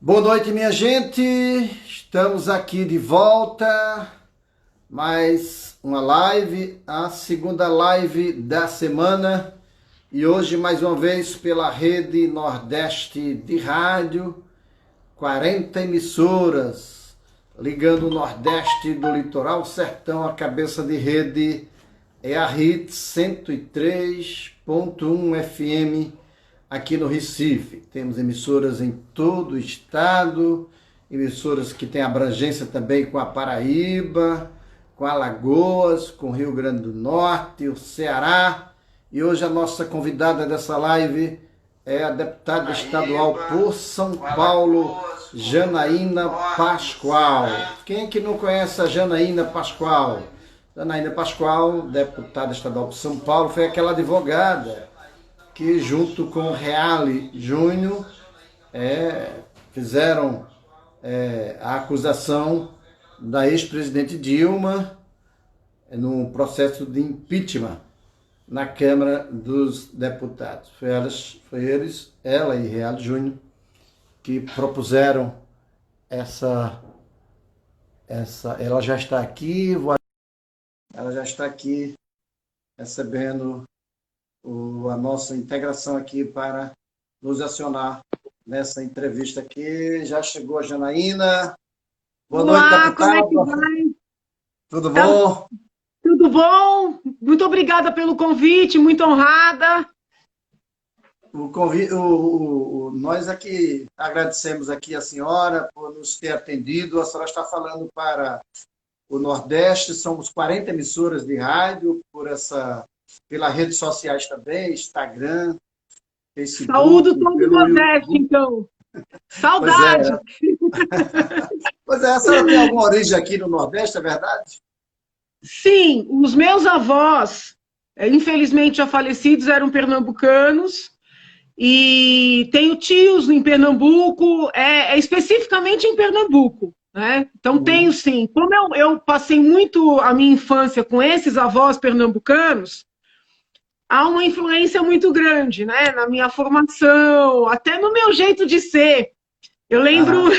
Boa noite, minha gente. Estamos aqui de volta. Mais uma live, a segunda live da semana. E hoje, mais uma vez, pela Rede Nordeste de Rádio, 40 emissoras, ligando o Nordeste do Litoral Sertão. A cabeça de rede é a Hits 103.1 FM, aqui no Recife. Temos emissoras em todo o estado, emissoras que têm abrangência também com a Paraíba, com Alagoas, com Rio Grande do Norte, o Ceará. E hoje a nossa convidada dessa live é a deputada estadual por São Paulo, Janaína Pascoal. Quem é que não conhece a Janaína Pascoal? Janaína Pascoal, deputada estadual por São Paulo, foi aquela advogada que, junto com Reale Júnior, fizeram a acusação da ex-presidente Dilma no processo de impeachment na Câmara dos Deputados. Ela e Reale Júnior, que propuseram ela já está aqui, recebendo a nossa integração aqui para nos acionar nessa entrevista aqui. Já chegou a Janaína. Boa noite, deputada. Como é que vai? Tudo bom? Tudo bom? Muito obrigada pelo convite, muito honrada. Nós aqui agradecemos aqui a senhora por nos ter atendido. A senhora está falando para o Nordeste, somos 40 emissoras de rádio, pelas redes sociais também, Instagram, Facebook. Saúdo todo o Nordeste, então. Saudade! Pois é, a senhora tem alguma origem aqui no Nordeste, é verdade? Sim, os meus avós, infelizmente já falecidos, eram pernambucanos, e tenho tios em Pernambuco, especificamente em Pernambuco, né? Então tenho sim. Como eu passei muito a minha infância com esses avós pernambucanos, há uma influência muito grande, né? Na minha formação, até no meu jeito de ser. Eu lembro,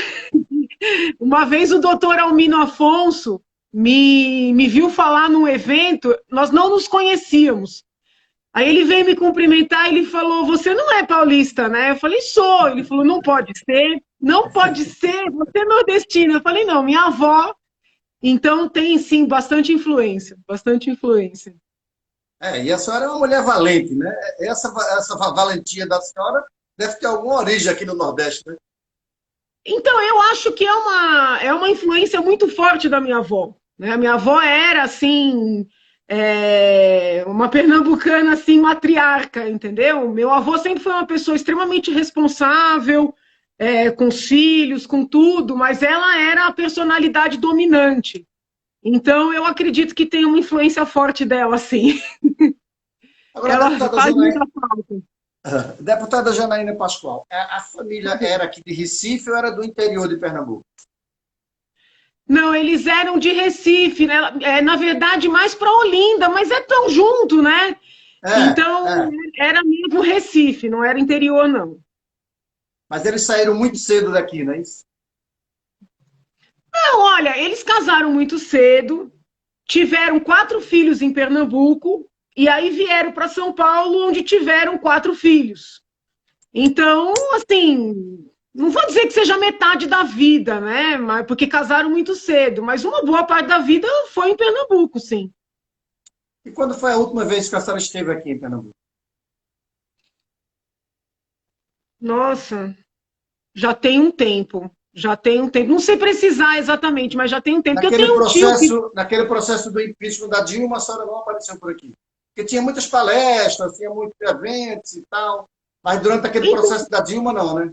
uma vez o doutor Almino Afonso me viu falar num evento, nós não nos conhecíamos. Aí ele veio me cumprimentar e ele falou, você não é paulista, né? Eu falei, sou. Ele falou, não pode ser, você é nordestina. Eu falei, não, minha avó. Então tem, sim, bastante influência, bastante influência. E a senhora é uma mulher valente, né? Essa valentia da senhora deve ter alguma origem aqui no Nordeste, né? Então, eu acho que é uma influência muito forte da minha avó, né? A minha avó era, assim, uma pernambucana, assim, matriarca, entendeu? Meu avô sempre foi uma pessoa extremamente responsável, com os filhos, com tudo, mas ela era a personalidade dominante. Então, eu acredito que tem uma influência forte dela, sim. Agora, Ela faz muita falta. Deputada Janaína Pascoal, a família era aqui de Recife ou era do interior de Pernambuco? Não, eles eram de Recife, né? Na verdade, mais para Olinda, mas é tão junto, né? Então, era mesmo Recife, não era interior, não. Mas eles saíram muito cedo daqui, não é isso? Não, olha, eles casaram muito cedo, tiveram 4 filhos em Pernambuco, e aí vieram para São Paulo, onde tiveram 4 filhos. Então, assim, não vou dizer que seja metade da vida, né? Porque casaram muito cedo, mas uma boa parte da vida foi em Pernambuco, sim. E quando foi a última vez que a senhora esteve aqui em Pernambuco? Nossa, já tem um tempo. Já tem um tempo. Não sei precisar exatamente, mas já tem um tempo. Naquele processo do impeachment da Dilma, a senhora não apareceu por aqui. Porque tinha muitas palestras, tinha muitos eventos e tal. Mas durante aquele processo da Dilma, não, né?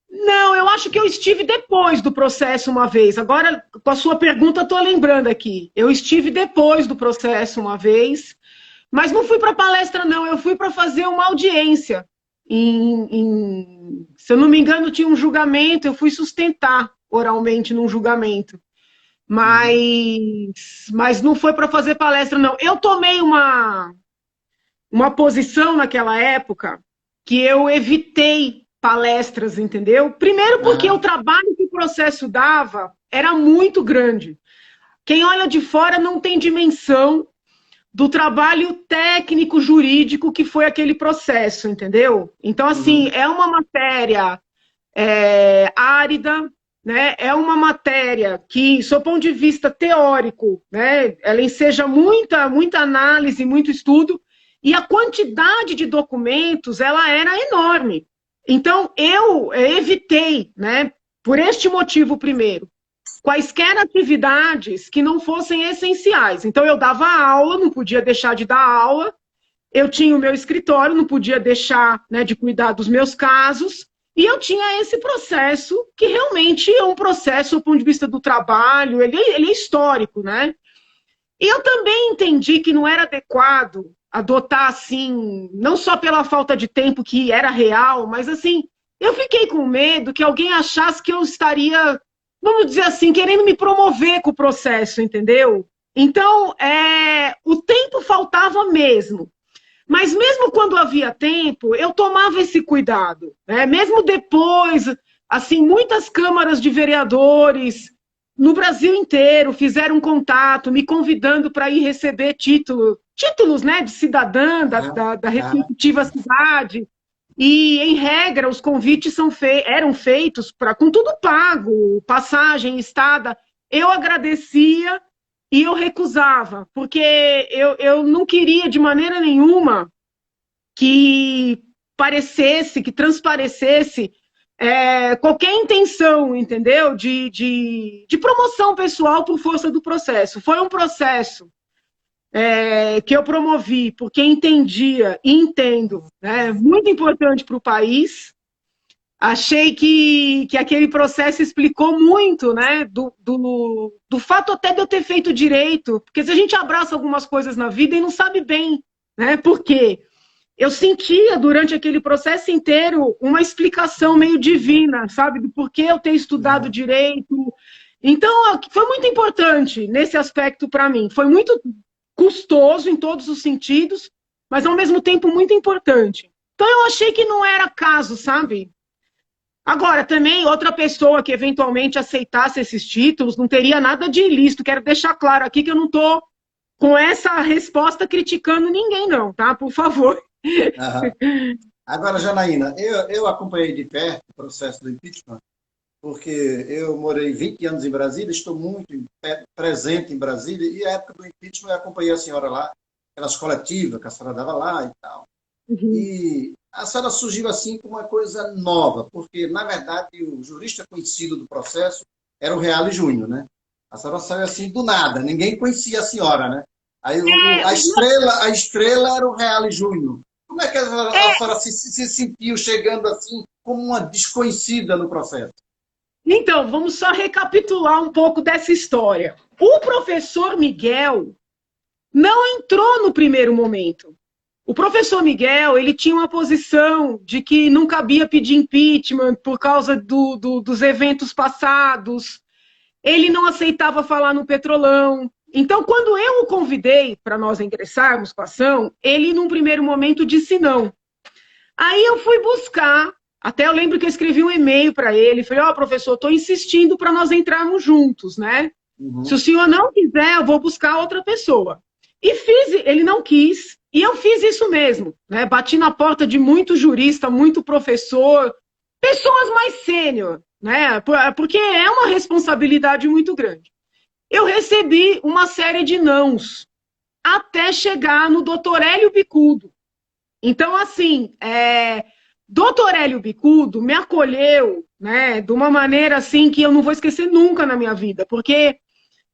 Não, eu acho que eu estive depois do processo uma vez. Agora, com a sua pergunta, estou lembrando aqui. Eu estive depois do processo uma vez, mas não fui para palestra, não. Eu fui para fazer uma audiência. Se eu não me engano, tinha um julgamento. Eu fui sustentar oralmente num julgamento. Mas não foi para fazer palestra, não. Eu tomei uma posição naquela época que eu evitei palestras, entendeu? Primeiro porque o trabalho que o processo dava era muito grande. Quem olha de fora não tem dimensão do trabalho técnico, jurídico que foi aquele processo, entendeu? Então, assim, é uma matéria árida, né? É uma matéria que, sob ponto de vista teórico, né, ela enseja muita análise, muito estudo, e a quantidade de documentos, ela era enorme. Então, eu evitei, né, por este motivo primeiro, quaisquer atividades que não fossem essenciais. Então, eu dava aula, não podia deixar de dar aula, eu tinha o meu escritório, não podia deixar, né, de cuidar dos meus casos, e eu tinha esse processo, que realmente é um processo, do ponto de vista do trabalho, ele é histórico, né? E eu também entendi que não era adequado adotar, assim, não só pela falta de tempo que era real, mas, assim, eu fiquei com medo que alguém achasse que eu estaria, vamos dizer assim, querendo me promover com o processo, entendeu? Então, o tempo faltava mesmo. Mas mesmo quando havia tempo, eu tomava esse cuidado, né? Mesmo depois, assim, muitas câmaras de vereadores no Brasil inteiro fizeram contato, me convidando para ir receber títulos, né, de cidadã da respectiva cidade. E, em regra, os convites eram feitos com tudo pago, passagem, estada. Eu agradecia e eu recusava, porque eu não queria, de maneira nenhuma, que transparecesse qualquer intenção, entendeu? De promoção pessoal por força do processo. Foi um processo que eu promovi, porque entendia e entendo, né, muito importante para o país. Achei que aquele processo explicou muito, né, do fato até de eu ter feito direito, porque se a gente abraça algumas coisas na vida e não sabe bem, né, por quê? Eu sentia durante aquele processo inteiro uma explicação meio divina, sabe, do porquê eu ter estudado direito. Então, foi muito importante nesse aspecto para mim. Foi muito custoso em todos os sentidos, mas ao mesmo tempo muito importante. Então, eu achei que não era caso, sabe? Agora, também, outra pessoa que eventualmente aceitasse esses títulos não teria nada de ilícito. Quero deixar claro aqui que eu não estou com essa resposta criticando ninguém, não, tá? Por favor. Agora, Janaína, eu acompanhei de perto o processo do impeachment, porque eu morei 20 anos em Brasília, estou muito presente em Brasília, e a época do impeachment eu acompanhei a senhora lá, aquelas coletivas que a senhora dava lá e tal. E a senhora surgiu assim com uma coisa nova, porque, na verdade, o jurista conhecido do processo era o Reale Júnior, né? A senhora saiu assim do nada, ninguém conhecia a senhora, né? Aí a estrela era o Reale Júnior. Como é que a senhora se sentiu chegando assim como uma desconhecida no processo? Então, vamos só recapitular um pouco dessa história. O professor Miguel não entrou no primeiro momento. O professor Miguel, ele tinha uma posição de que não cabia pedir impeachment por causa dos eventos passados. Ele não aceitava falar no Petrolão. Então, quando eu o convidei para nós ingressarmos com a ação, ele, num primeiro momento, disse não. Aí eu fui buscar, até eu lembro que eu escrevi um e-mail para ele, falei, professor, estou insistindo para nós entrarmos juntos, né? Se o senhor não quiser, eu vou buscar outra pessoa. E ele não quis, e eu fiz isso mesmo, né? Bati na porta de muito jurista, muito professor, pessoas mais sênior, né? Porque é uma responsabilidade muito grande. Eu recebi uma série de nãos, até chegar no doutor Hélio Bicudo. Então, assim, doutor Hélio Bicudo me acolheu, né, de uma maneira assim que eu não vou esquecer nunca na minha vida, porque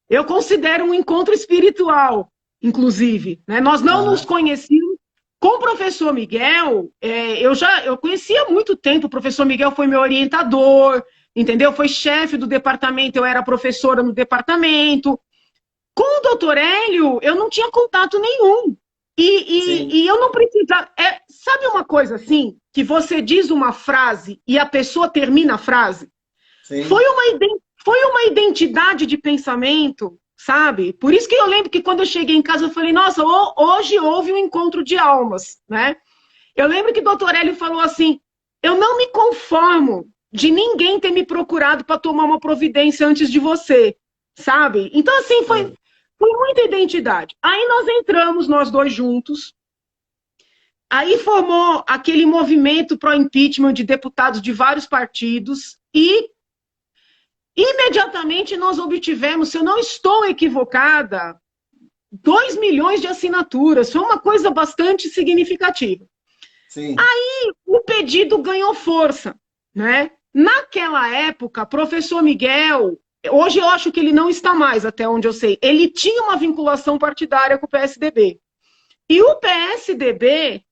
eu considero um encontro espiritual, inclusive, né? Nós não nos conhecíamos. Com o professor Miguel, eu conhecia há muito tempo, o professor Miguel foi meu orientador, entendeu? Foi chefe do departamento, eu era professora no departamento. Com o doutor Hélio, eu não tinha contato nenhum. E eu não precisava... sabe uma coisa assim, que você diz uma frase e a pessoa termina a frase? Sim. Foi uma identidade de pensamento, sabe? Por isso que eu lembro que quando eu cheguei em casa, eu falei, nossa, hoje houve um encontro de almas, né? Eu lembro que o doutor Hélio falou assim, eu não me conformo de ninguém ter me procurado para tomar uma providência antes de você, sabe? Então, assim, foi muita identidade. Aí nós entramos, nós dois juntos, aí formou aquele movimento pró-impeachment de deputados de vários partidos e imediatamente nós obtivemos, se eu não estou equivocada, 2 milhões de assinaturas. Foi uma coisa bastante significativa. Sim. Aí o pedido ganhou força, né? Naquela época, professor Miguel, hoje eu acho que ele não está mais, até onde eu sei, ele tinha uma vinculação partidária com o PSDB. E o PSDB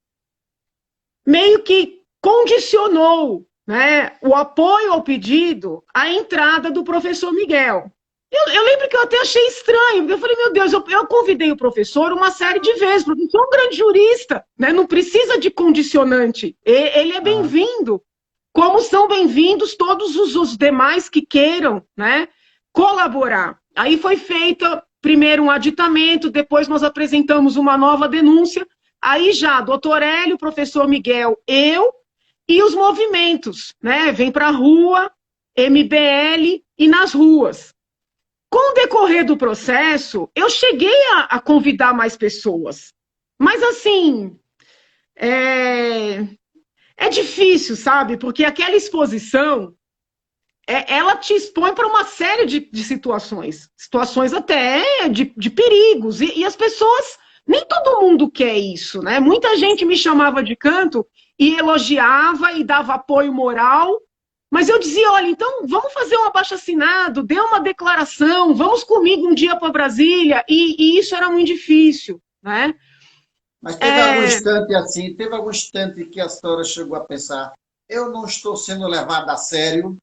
meio que condicionou, né, o apoio ao pedido à entrada do professor Miguel. Eu lembro que eu até achei estranho, porque eu falei, meu Deus, eu convidei o professor uma série de vezes, o professor é um grande jurista, né, não precisa de condicionante, ele é bem-vindo, como são bem-vindos todos os demais que queiram, né, colaborar. Aí foi feito primeiro um aditamento, depois nós apresentamos uma nova denúncia, aí já, doutor Hélio, professor Miguel, eu e os movimentos, né, vem para a rua, MBL e nas ruas. Com o decorrer do processo, eu cheguei a convidar mais pessoas. Mas, assim, é difícil, sabe? Porque aquela exposição, ela te expõe para uma série de situações. Situações até de perigos. E as pessoas, nem todo mundo quer isso, né? Muita gente me chamava de canto e elogiava e dava apoio moral. Mas eu dizia, olha, então vamos fazer um abaixo-assinado, dê uma declaração, vamos comigo um dia para Brasília, e isso era muito difícil, né? Mas teve algum instante assim, teve algum instante que a senhora chegou a pensar, eu não estou sendo levada a sério?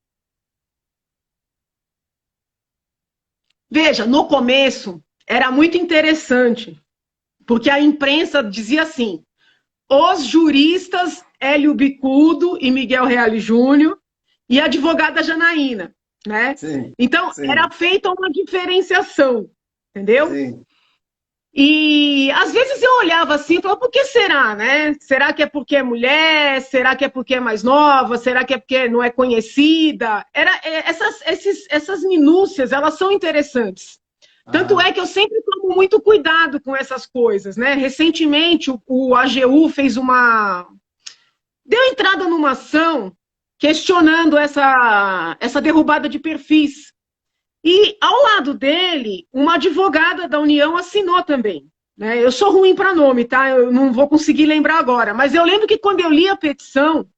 Veja, no começo era muito interessante, porque a imprensa dizia assim, os juristas Hélio Bicudo e Miguel Reale Júnior, e a advogada Janaína, né? Sim, então, sim. Era feita uma diferenciação, entendeu? Sim. E às vezes eu olhava assim e falava, por que será, né? Será que é porque é mulher? Será que é porque é mais nova? Será que é porque não é conhecida? Essas minúcias, elas são interessantes. Tanto é que eu sempre tomo muito cuidado com essas coisas, né? Recentemente, o AGU deu entrada numa ação questionando essa derrubada de perfis. E, ao lado dele, uma advogada da União assinou também. Né? Eu sou ruim para nome, tá? Eu não vou conseguir lembrar agora. Mas eu lembro que quando eu li a petição,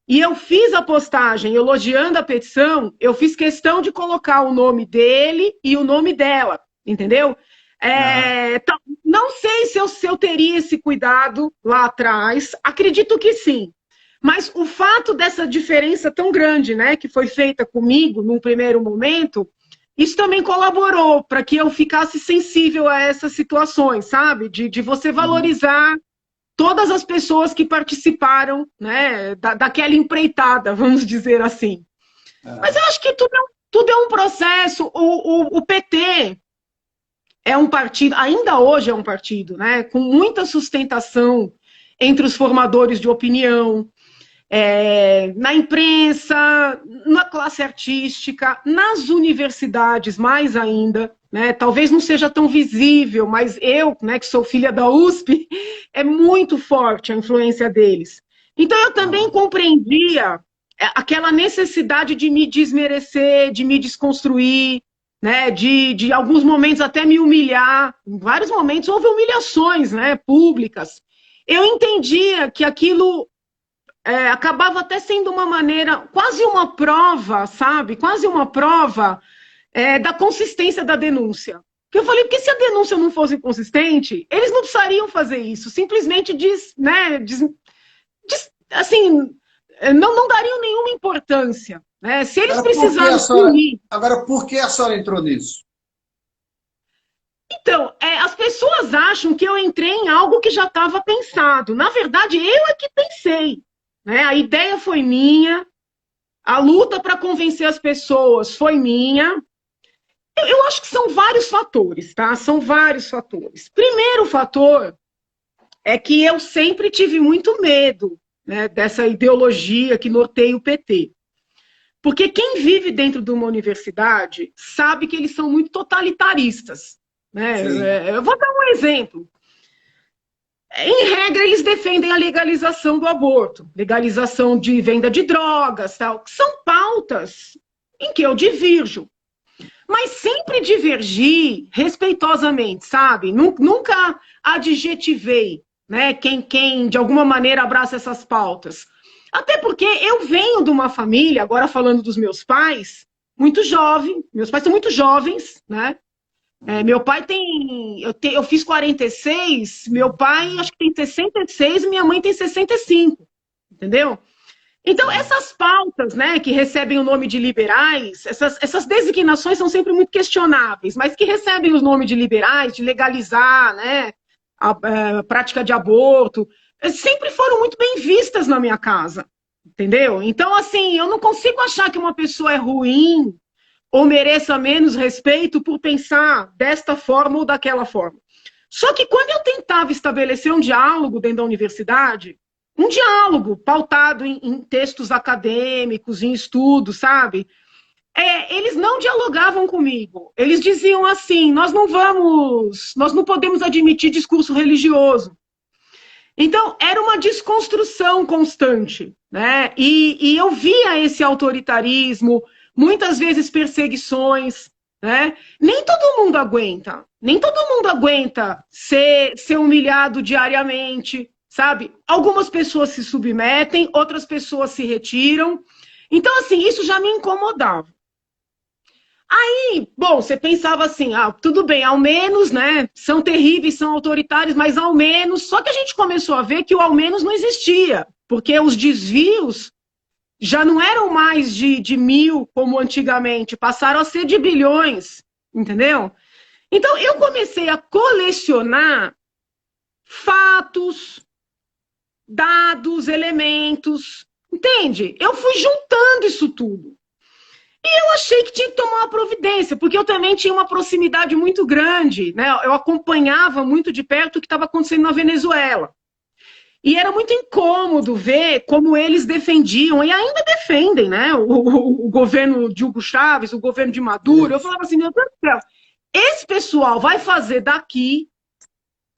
e eu fiz a postagem elogiando a petição, eu fiz questão de colocar o nome dele e o nome dela, entendeu? Não sei se eu teria esse cuidado lá atrás, acredito que sim. Mas o fato dessa diferença tão grande, né, que foi feita comigo num primeiro momento, isso também colaborou para que eu ficasse sensível a essas situações, sabe? De você valorizar todas as pessoas que participaram, né, daquela empreitada, vamos dizer assim. Mas eu acho que tudo é um processo. O PT é um partido, ainda hoje é um partido, né, com muita sustentação entre os formadores de opinião, na imprensa, na classe artística, nas universidades mais ainda, né? Talvez não seja tão visível, mas eu, né, que sou filha da USP, é muito forte a influência deles. Então eu também compreendia aquela necessidade de me desmerecer, de me desconstruir, né, de alguns momentos até me humilhar. Em vários momentos houve humilhações, né, públicas. Eu entendia que aquilo acabava até sendo uma maneira, quase uma prova, sabe? Quase uma prova da consistência da denúncia. Porque eu falei, porque se a denúncia não fosse consistente, eles não precisariam fazer isso. Simplesmente assim, não dariam nenhuma importância. Né? Se eles precisassem... Agora, por que a senhora entrou nisso? Então, as pessoas acham que eu entrei em algo que já estava pensado. Na verdade, eu é que pensei. Né? A ideia foi minha, a luta para convencer as pessoas foi minha. Eu acho que são vários fatores, tá? São vários fatores. Primeiro fator é que eu sempre tive muito medo né, dessa ideologia que norteia o PT. Porque quem vive dentro de uma universidade sabe que eles são muito totalitaristas. Né? Eu vou dar um exemplo. Em regra, eles defendem a legalização do aborto, legalização de venda de drogas, tal, que são pautas em que eu divirjo. Mas sempre divergi respeitosamente, sabe? Nunca adjetivei, né, quem de alguma maneira abraça essas pautas. Até porque eu venho de uma família, agora falando dos meus pais, muito jovem, meus pais são muito jovens, né? Meu pai tem. Eu fiz 46, meu pai acho que tem 66, minha mãe tem 65, entendeu? Então, essas pautas, né, que recebem o nome de liberais, essas designações são sempre muito questionáveis, mas que recebem o nome de liberais, de legalizar, né, a prática de aborto, sempre foram muito bem vistas na minha casa, entendeu? Então, assim, eu não consigo achar que uma pessoa é ruim ou mereça menos respeito por pensar desta forma ou daquela forma. Só que quando eu tentava estabelecer um diálogo dentro da universidade, um diálogo pautado em textos acadêmicos, em estudos, sabe? Eles não dialogavam comigo. Eles diziam assim, nós não podemos admitir discurso religioso. Então, era uma desconstrução constante, né? E eu via esse autoritarismo, muitas vezes perseguições, né? Nem todo mundo aguenta ser humilhado diariamente, sabe? Algumas pessoas se submetem, outras pessoas se retiram. Então, assim, isso já me incomodava. Aí, bom, você pensava assim, tudo bem, ao menos, né, são terríveis, são autoritários, mas ao menos, só que a gente começou a ver que o ao menos não existia, porque os desvios já não eram mais de 1.000, como antigamente, passaram a ser de bilhões, entendeu? Então, eu comecei a colecionar fatos, dados, elementos, entende? Eu fui juntando isso tudo. E eu achei que tinha que tomar uma providência, porque eu também tinha uma proximidade muito grande, né? Eu acompanhava muito de perto o que estava acontecendo na Venezuela. E era muito incômodo ver como eles defendiam, e ainda defendem, né? O governo de Hugo Chávez, o governo de Maduro. Eu falava assim, meu Deus do céu, esse pessoal vai fazer daqui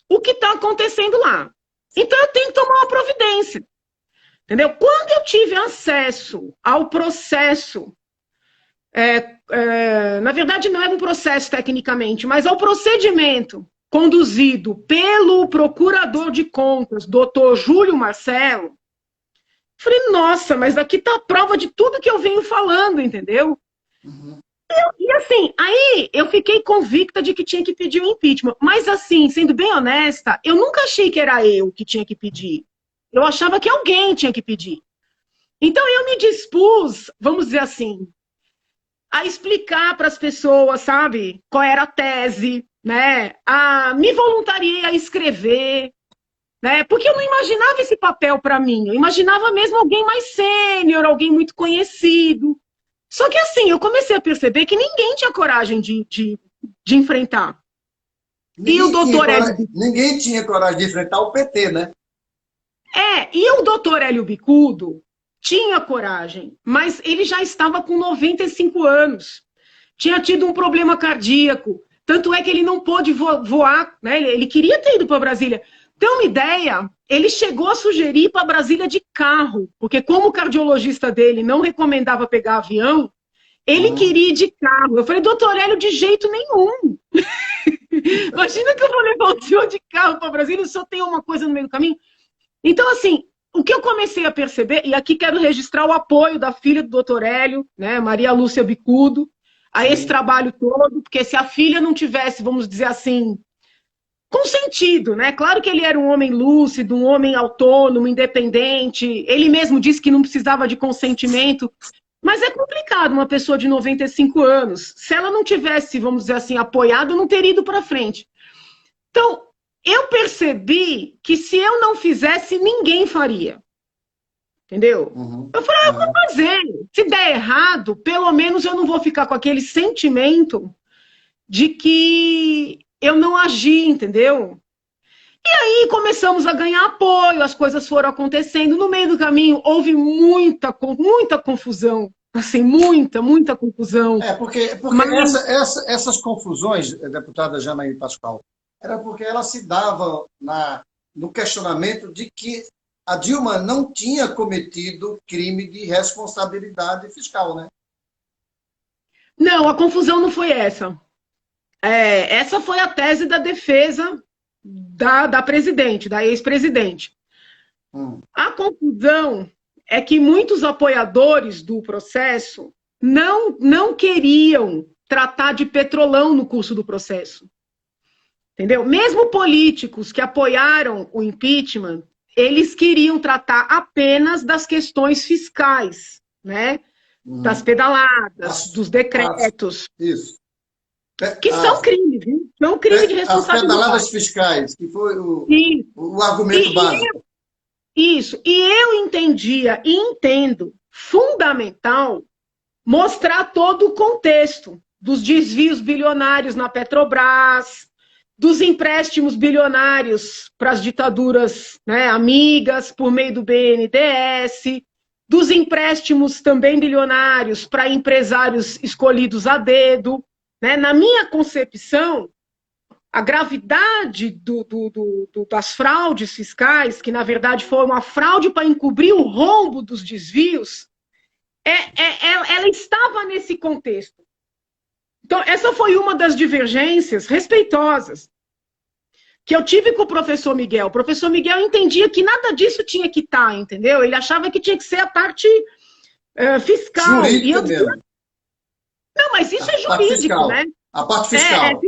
o que está acontecendo lá. Então eu tenho que tomar uma providência. Entendeu? Quando eu tive acesso ao processo, na verdade não era um processo tecnicamente, mas ao procedimento conduzido pelo procurador de contas, doutor Júlio Marcelo, falei, nossa, mas aqui está a prova de tudo que eu venho falando, entendeu? Uhum. E assim, aí eu fiquei convicta de que tinha que pedir o impeachment. Mas assim, sendo bem honesta, eu nunca achei que era eu que tinha que pedir. Eu achava que alguém tinha que pedir. Então eu me dispus, vamos dizer assim, a explicar para as pessoas, sabe, qual era a tese, né? Me voluntariei a escrever, né? Porque eu não imaginava esse papel para mim. Eu imaginava mesmo alguém mais sênior, alguém muito conhecido. Só que assim, eu comecei a perceber que ninguém tinha coragem de enfrentar. E o doutor Hélio... Ninguém tinha coragem de enfrentar o PT, né? E o doutor Hélio Bicudo tinha coragem, mas ele já estava com 95 anos. Tinha tido um problema cardíaco. Tanto é que ele não pôde voar, né? Ele queria ter ido para Brasília. Tem uma ideia, ele chegou a sugerir para Brasília de carro, porque como o cardiologista dele não recomendava pegar avião, ele queria ir de carro. Eu falei, doutor Hélio, de jeito nenhum. Imagina que eu vou levar o senhor de carro para Brasília e só tem uma coisa no meio do caminho. Então, assim, o que eu comecei a perceber, e aqui quero registrar o apoio da filha do doutor Hélio, né, Maria Lúcia Bicudo, a esse trabalho todo, porque se a filha não tivesse, vamos dizer assim, consentido, né? Claro que ele era um homem lúcido, um homem autônomo, independente. Ele mesmo disse que não precisava de consentimento. Mas é complicado uma pessoa de 95 anos. Se ela não tivesse, vamos dizer assim, apoiado, não teria ido para frente. Então, eu percebi que se eu não fizesse, ninguém faria. Entendeu? Eu falei, eu vou fazer. Se der errado, pelo menos eu não vou ficar com aquele sentimento de que eu não agi, entendeu? E começamos a ganhar apoio, as coisas foram acontecendo. No meio do caminho, houve muita confusão. Assim, muita confusão. Porque Mas, essas confusões, deputada Janaína Pascoal, era porque ela se dava no questionamento de que a Dilma não tinha cometido crime de responsabilidade fiscal, né? não, a confusão não foi essa. Essa foi a tese da defesa da presidente, da ex-presidente. A confusão é que muitos apoiadores do processo não queriam tratar de petrolão no curso do processo. Entendeu? Mesmo políticos que apoiaram o impeachment, eles queriam tratar apenas das questões fiscais, né? Das pedaladas, dos decretos. Isso. Que são crimes, viu? São crime de responsabilidade. As pedaladas fiscais, que foi o argumento básico. Isso. E eu entendia e entendo fundamental mostrar todo o contexto dos desvios bilionários na Petrobras, dos empréstimos bilionários para as ditaduras, né, amigas, por meio do BNDES, dos empréstimos também bilionários para empresários escolhidos a dedo. Né? Na minha concepção, a gravidade das fraudes fiscais, que na verdade foi uma fraude para encobrir o rombo dos desvios, ela estava nesse contexto. Então, essa foi uma das divergências respeitosas que eu tive com o professor Miguel. O professor Miguel entendia que nada disso tinha que estar, entendeu? Ele achava que tinha que ser a parte fiscal. Jurídica mesmo. Não, mas isso é jurídico, né? A parte fiscal.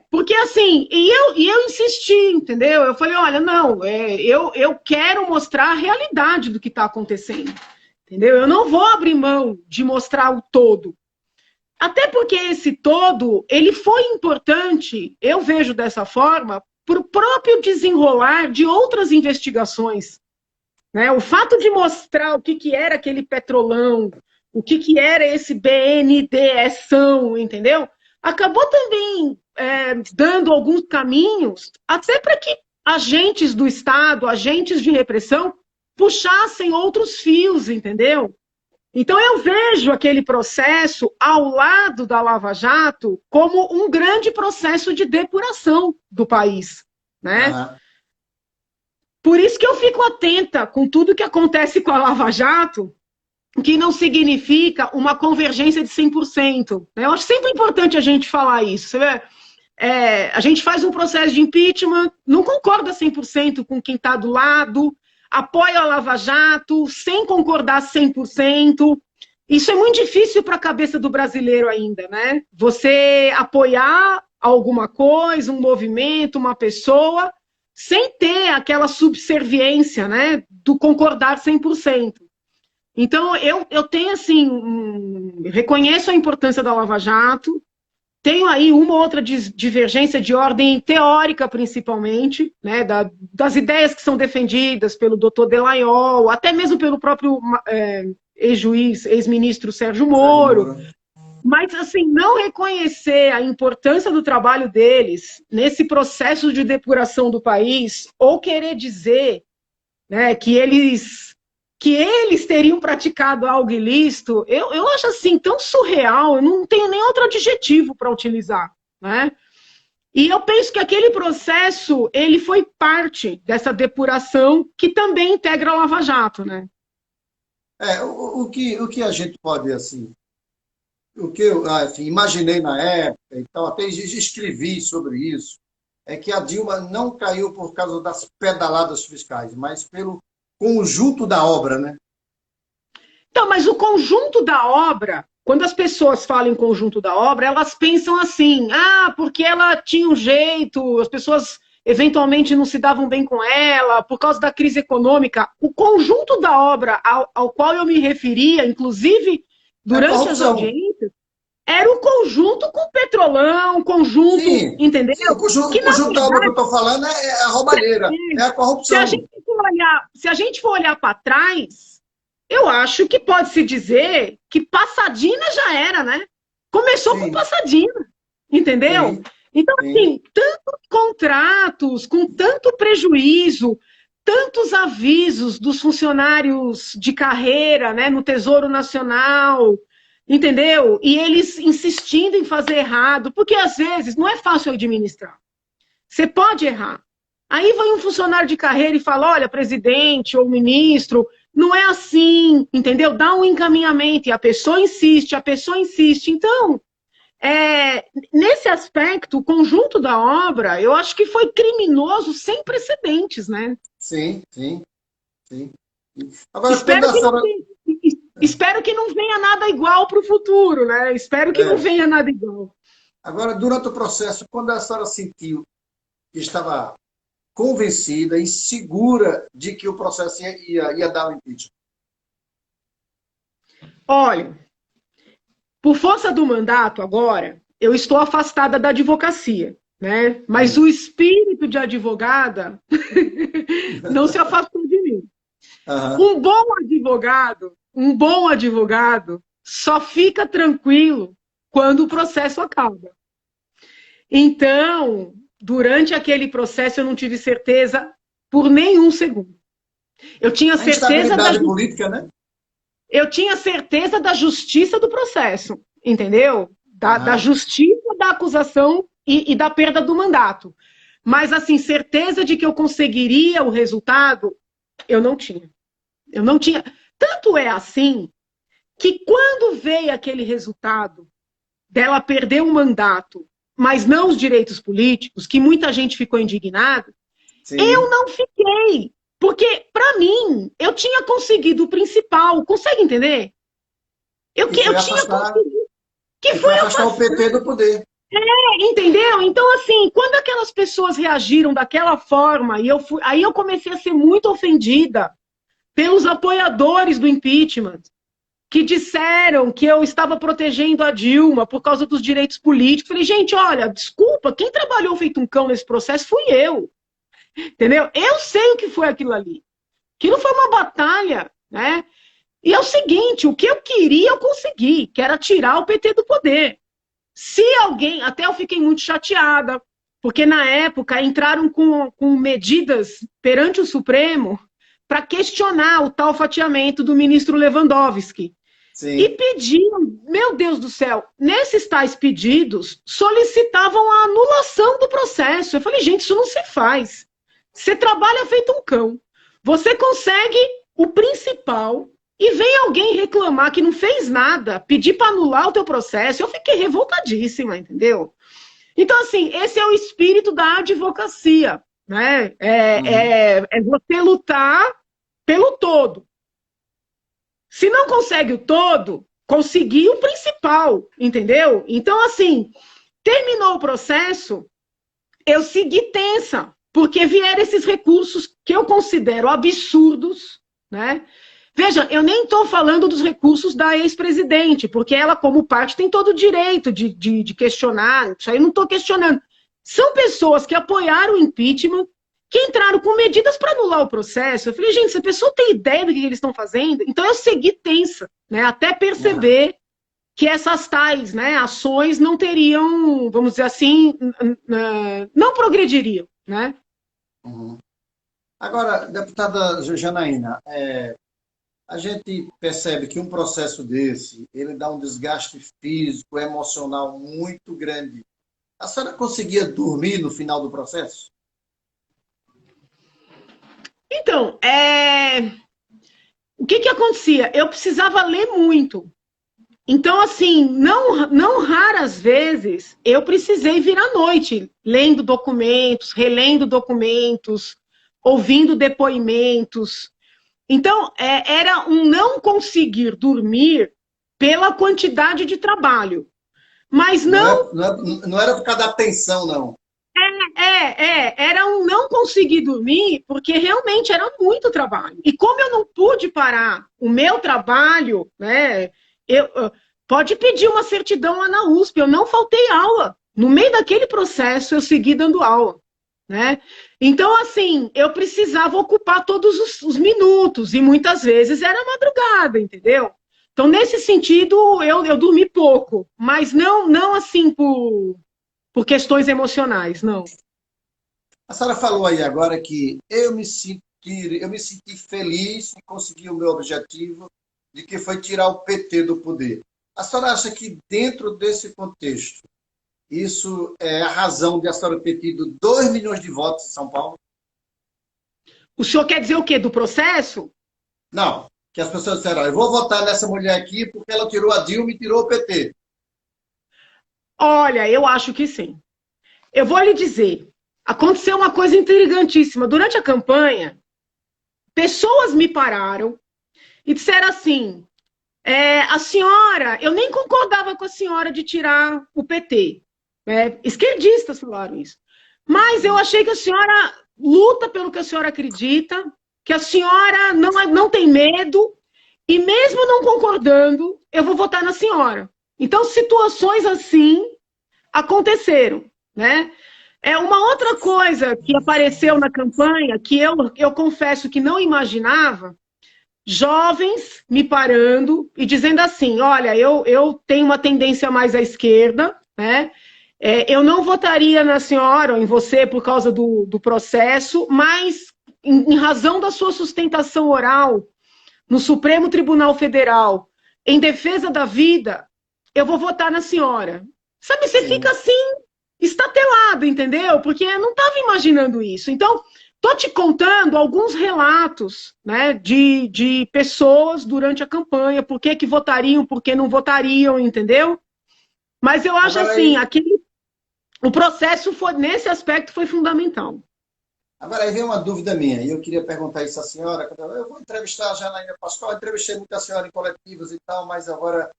Porque assim, e eu insisti, entendeu? Eu falei, olha, não, eu quero mostrar a realidade do que está acontecendo, entendeu? Eu não vou abrir mão de mostrar o todo. Até porque esse todo, ele foi importante, eu vejo dessa forma, para o próprio desenrolar de outras investigações. Né? O fato de mostrar o que era aquele petrolão, o que era esse BNDES-ão, entendeu? Acabou também dando alguns caminhos, até para que agentes do Estado, agentes de repressão, puxassem outros fios, entendeu? Então eu vejo aquele processo ao lado da Lava Jato como um grande processo de depuração do país, né? Uhum. Por isso que eu fico atenta com tudo que acontece com a Lava Jato, que não significa uma convergência de 100%. Eu acho sempre importante a gente falar isso. Você vê? A gente faz um processo de impeachment, não concorda 100% com quem está do lado, apoia a Lava Jato, sem concordar 100%. Isso é muito difícil para a cabeça do brasileiro ainda, né? Você apoiar alguma coisa, um movimento, uma pessoa, sem ter aquela subserviência, né, do concordar 100%. Então, eu tenho, assim, reconheço a importância da Lava Jato, tenho aí uma ou outra divergência de ordem teórica, principalmente, né, das ideias que são defendidas pelo doutor Dellaiol, até mesmo pelo próprio ex-juiz, ex-ministro Sérgio Moro. Mas, assim, não reconhecer a importância do trabalho deles nesse processo de depuração do país, ou querer dizer, né, que eles teriam praticado algo ilícito, eu acho assim tão surreal, eu não tenho nem outro adjetivo para utilizar, né? E eu penso que aquele processo, ele foi parte dessa depuração que também integra a Lava Jato, né? O que a gente pode, assim, o que eu imaginei na época, então até escrevi sobre isso, é que a Dilma não caiu por causa das pedaladas fiscais, mas pelo conjunto da obra, né? Então, mas o conjunto da obra, quando as pessoas falam em conjunto da obra, elas pensam assim, porque ela tinha um jeito, as pessoas eventualmente não se davam bem com ela, por causa da crise econômica. O conjunto da obra ao qual eu me referia, inclusive durante as audiências, era o conjunto com o petrolão, conjunto, sim, entendeu? Sim, o conjunto da obra que eu estou falando é a roubalheira, é a corrupção. Se a gente for olhar para trás, eu acho que pode-se dizer que Passadina já era, né? Começou com Passadina, entendeu? Sim. Então, sim. assim, tantos contratos, com tanto prejuízo, tantos avisos dos funcionários de carreira, né, no Tesouro Nacional, entendeu? E eles insistindo em fazer errado, porque às vezes não é fácil administrar. Você pode errar. Aí vai um funcionário de carreira e fala: olha, presidente ou ministro, não é assim, entendeu? Dá um encaminhamento, e a pessoa insiste, a pessoa insiste. Então, nesse aspecto, o conjunto da obra, eu acho que foi criminoso sem precedentes, né? Sim, sim, sim. Agora, quando Espero a que não, senhora. espero que não venha nada igual para o futuro, né? Espero que não É, venha nada igual. agora, durante o processo, quando a senhora sentiu que estava convencida e segura de que o processo ia dar o impeachment? Olha, por força do mandato agora, eu estou afastada da advocacia, né? Mas Sim. o espírito de advogada não se afastou de mim. Aham. Um bom advogado só fica tranquilo quando o processo acaba. Então, durante aquele processo, eu não tive certeza por nenhum segundo. Eu tinha A certeza instabilidade política, né? eu tinha certeza da justiça do processo, entendeu? Da Aham. justiça da acusação e da perda do mandato. Mas, assim, certeza de que eu conseguiria o resultado, eu não tinha. Eu não tinha. Tanto é assim que quando veio aquele resultado dela perder o mandato, mas não os direitos políticos, que muita gente ficou indignada, eu Sim. não fiquei. Porque, para mim, eu tinha conseguido o principal. Consegue entender? Que Eu foi tinha afastar, conseguido. Que que foi foi afastar o afastar, PT do poder. entendeu? Então, assim, quando aquelas pessoas reagiram daquela forma, aí eu comecei a ser muito ofendida pelos apoiadores do impeachment, que disseram que eu estava protegendo a Dilma por causa dos direitos políticos. Falei, gente, olha, desculpa, quem trabalhou feito um cão nesse processo fui eu, entendeu? Eu sei o que foi aquilo ali. Aquilo foi uma batalha, né? E é o seguinte, o que eu queria eu consegui, que era tirar o PT do poder. Se alguém, até eu fiquei muito chateada, porque na época entraram com medidas perante o Supremo para questionar o tal fatiamento do ministro Lewandowski. E Sim. pediam, meu Deus do céu, nesses tais pedidos, solicitavam a anulação do processo. Eu falei, gente, isso não se faz. Você trabalha feito um cão. Você consegue o principal e vem alguém reclamar que não fez nada, pedir para anular o teu processo. Eu fiquei revoltadíssima, entendeu? Então, assim, esse é o espírito da advocacia, né? Uhum. É você lutar pelo todo. Se não consegue o todo, conseguir o principal, entendeu? Então, assim, terminou o processo, eu segui tensa, porque vieram esses recursos que eu considero absurdos, né? Veja, eu nem estou falando dos recursos da ex-presidente, porque ela, como parte, tem todo o direito de questionar, isso aí eu não estou questionando. São pessoas que apoiaram o impeachment, que entraram com medidas para anular o processo. Eu falei, gente, se a pessoa tem ideia do que eles estão fazendo, então eu segui tensa, né, até Aham. perceber que essas tais, né, ações não teriam, vamos dizer assim, não progrediriam, né? Uhum. Agora, deputada Janaína, a gente percebe que um processo desse, ele dá um desgaste físico, emocional muito grande. A senhora conseguia dormir no final do processo? Então, o que acontecia? Eu precisava ler muito. Então, assim, não raras vezes eu precisei vir à noite, lendo documentos, relendo documentos, ouvindo depoimentos. Então, era um não conseguir dormir pela quantidade de trabalho. Mas não, Não era por causa da tensão, não. era um não conseguir dormir, porque realmente era muito trabalho. E como eu não pude parar o meu trabalho, né? Eu, pode pedir uma certidão lá na USP, eu não faltei aula. No meio daquele processo, eu segui dando aula, né? Então, assim, eu precisava ocupar todos os minutos, e muitas vezes era madrugada, entendeu? Então, nesse sentido, eu dormi pouco, mas não assim por questões emocionais, não. A senhora falou aí agora que eu me senti feliz em conseguir o meu objetivo, de que foi tirar o PT do poder. A senhora acha que dentro desse contexto, isso é a razão de a senhora ter tido 2 milhões de votos em São Paulo? O senhor quer dizer o quê? Do processo? Não, que as pessoas disseram, eu vou votar nessa mulher aqui porque ela tirou a Dilma e tirou o PT. Olha, eu acho que sim. Eu vou lhe dizer, aconteceu uma coisa intrigantíssima. Durante a campanha, pessoas me pararam e disseram assim, a senhora, eu nem concordava com a senhora de tirar o PT. Esquerdistas falaram isso. Mas eu achei que a senhora luta pelo que a senhora acredita, que a senhora não tem medo, e mesmo não concordando, eu vou votar na senhora. Então, situações assim aconteceram, né? Uma outra coisa que apareceu na campanha, que eu confesso que não imaginava, jovens me parando e dizendo assim, olha, eu tenho uma tendência mais à esquerda, né? Eu não votaria na senhora ou em você por causa do processo, mas em razão da sua sustentação oral no Supremo Tribunal Federal, em defesa da vida, eu vou votar na senhora. Sabe, você fica assim, estatelado, entendeu? Porque eu não estava imaginando isso. Então, estou te contando alguns relatos, né, de pessoas durante a campanha, por que votariam, por que não votariam, entendeu? Mas eu acho assim, o processo nesse aspecto foi fundamental. Agora, aí vem uma dúvida minha, e eu queria perguntar isso à senhora. Eu vou entrevistar a Janaína Pascoal, entrevistei muita senhora em coletivos e tal, mas agora,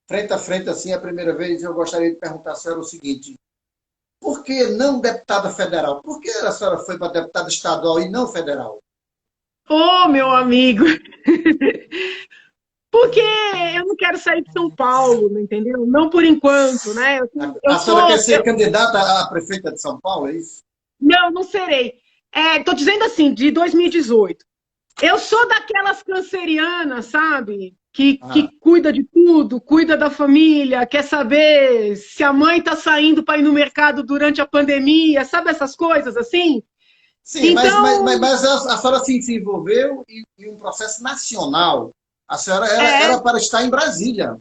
frente a frente, assim, a primeira vez, eu gostaria de perguntar à senhora o seguinte: por que não deputada federal? Por que a senhora foi para deputada estadual e não federal? Ô, meu amigo! Porque eu não quero sair de São Paulo, entendeu? Não por enquanto, né? A senhora quer ser candidata a prefeita de São Paulo, é isso? Não, não serei. Estou dizendo assim, de 2018. Eu sou daquelas cancerianas, sabe? Que cuida de tudo, cuida da família, quer saber se a mãe está saindo para ir no mercado durante a pandemia, sabe essas coisas assim? Sim, então... mas a senhora se envolveu em um processo nacional. A senhora era para estar em Brasília.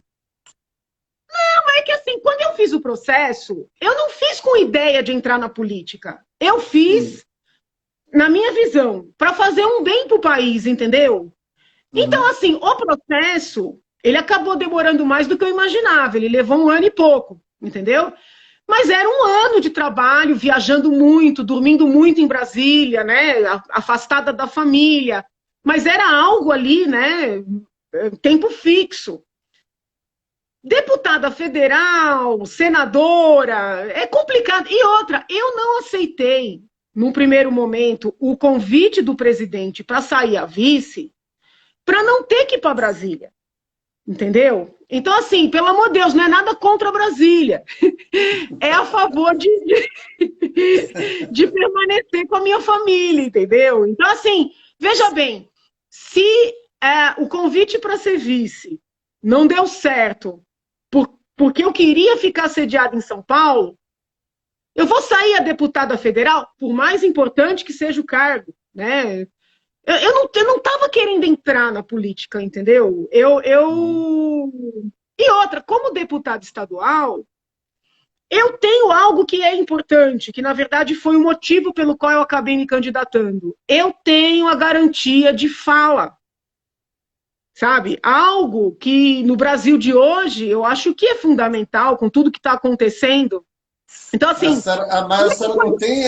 Não, é que assim, quando eu fiz o processo, eu não fiz com ideia de entrar na política. Eu fiz, na minha visão, para fazer um bem para o país, entendeu? Então, assim, o processo, ele acabou demorando mais do que eu imaginava. Ele levou 1 ano e pouco, entendeu? Mas era 1 ano de trabalho, viajando muito, dormindo muito em Brasília, né? Afastada da família. Mas era algo ali, né? Tempo fixo. Deputada federal, senadora, é complicado. E outra, eu não aceitei, num primeiro momento, o convite do presidente para sair a vice, para não ter que ir para Brasília. Entendeu? Então, assim, pelo amor de Deus, não é nada contra Brasília. É a favor de permanecer com a minha família, entendeu? Então, assim, veja bem, se o convite para ser vice não deu certo porque eu queria ficar sediada em São Paulo, eu vou sair a deputada federal, por mais importante que seja o cargo, né? Eu não estava querendo entrar na política, entendeu? E outra, como deputada estadual, eu tenho algo que é importante, que na verdade foi o motivo pelo qual eu acabei me candidatando. Eu tenho a garantia de fala. Sabe? Algo que no Brasil de hoje eu acho que é fundamental com tudo que está acontecendo. Então, assim. Mas a senhora não tem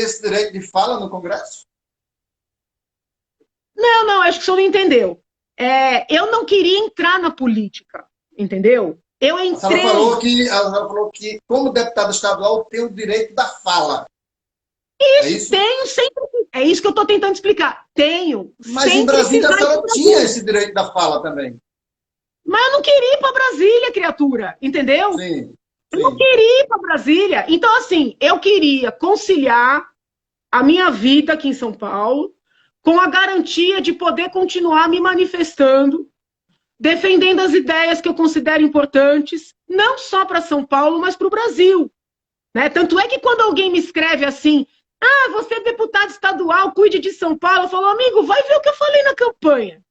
esse direito de fala no Congresso? Não, acho que o senhor não entendeu. Eu não queria entrar na política, entendeu? Eu entrei. A senhora falou que, como deputada estadual, tem o direito da fala. Isso, tenho sempre. É isso que eu estou tentando explicar. Tenho. Mas em Brasília a senhora tinha esse direito da fala também. Mas eu não queria ir para Brasília, criatura. Entendeu? Sim. Eu não queria ir para Brasília. Então, assim, eu queria conciliar a minha vida aqui em São Paulo com a garantia de poder continuar me manifestando, defendendo as ideias que eu considero importantes, não só para São Paulo, mas para o Brasil. Né? Tanto é que quando alguém me escreve assim, ah, você é deputado estadual, cuide de São Paulo, eu falo, amigo, vai ver o que eu falei na campanha.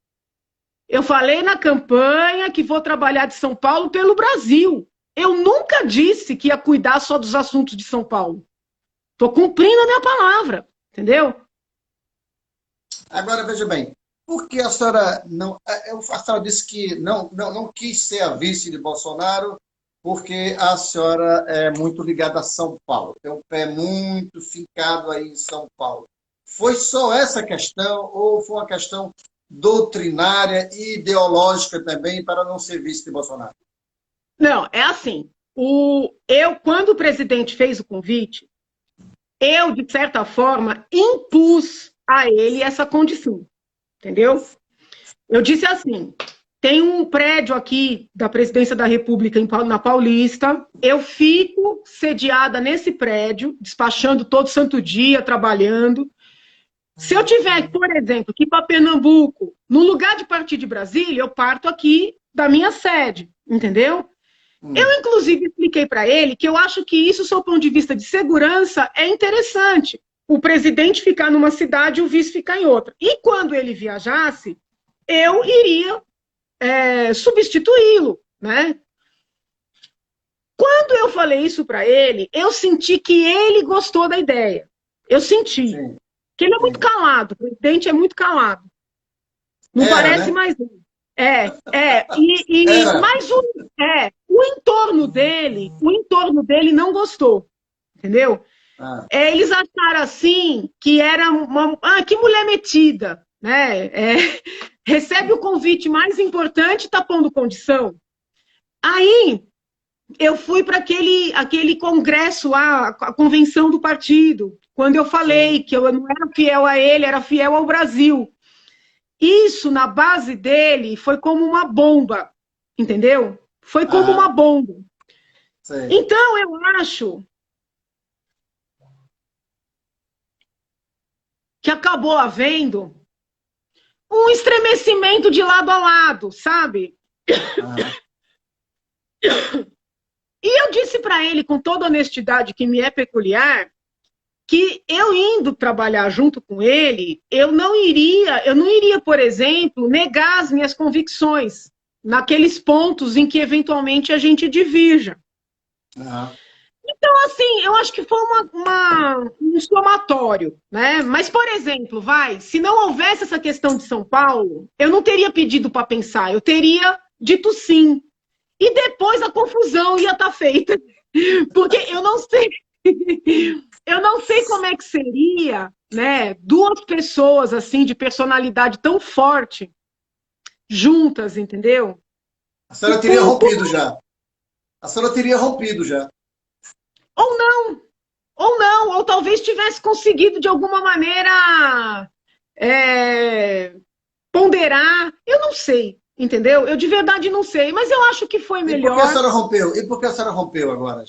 Eu falei na campanha que vou trabalhar de São Paulo pelo Brasil. Eu nunca disse que ia cuidar só dos assuntos de São Paulo. Estou cumprindo a minha palavra, entendeu? Agora, veja bem, por que a senhora não... A senhora disse que não quis ser a vice de Bolsonaro porque a senhora é muito ligada a São Paulo, tem um pé muito fincado aí em São Paulo. Foi só essa questão ou foi uma questão doutrinária e ideológica também para não ser vice de Bolsonaro? Não, é assim. Quando o presidente fez o convite, eu, de certa forma, impus a ele essa condição, entendeu? Eu disse assim, tem um prédio aqui da Presidência da República na Paulista, eu fico sediada nesse prédio, despachando todo santo dia, trabalhando. Se eu tiver, por exemplo, que ir para Pernambuco, no lugar de partir de Brasília, eu parto aqui da minha sede, entendeu? Eu, inclusive, expliquei para ele que eu acho que isso, do seu ponto de vista de segurança, é interessante. O presidente ficar numa cidade e o vice ficar em outra. E quando ele viajasse, eu iria substituí-lo, né? Quando eu falei isso para ele, eu senti que ele gostou da ideia. Eu senti. Sim. Que ele é muito calado, o presidente é muito calado. Não parece, né? Mais um. Mas o entorno dele não gostou, entendeu? Eles acharam assim que era que mulher metida, né? Recebe o convite mais importante, tá pondo condição. Aí eu fui para aquele congresso lá, a convenção do partido, quando eu falei Sim. que eu não era fiel a ele, era fiel ao Brasil. Isso, na base dele, foi como uma bomba, entendeu? Foi como uma bomba. Sim. Então, eu acho que acabou havendo um estremecimento de lado a lado, sabe? E eu disse para ele, com toda honestidade que me é peculiar, que eu indo trabalhar junto com ele, eu não iria, por exemplo, negar as minhas convicções naqueles pontos em que eventualmente a gente divirja. Então, assim, eu acho que foi um somatório, né? Mas, por exemplo, se não houvesse essa questão de São Paulo, eu não teria pedido para pensar, eu teria dito sim. E depois a confusão ia estar feita. Porque eu não sei... Eu não sei como é que seria, né, duas pessoas assim de personalidade tão forte juntas, entendeu? A senhora teria rompido já. A senhora teria rompido já. Ou talvez tivesse conseguido de alguma maneira ponderar. Eu não sei, entendeu? Eu de verdade não sei, mas eu acho que foi melhor. E por que a senhora rompeu? E por que a senhora rompeu agora?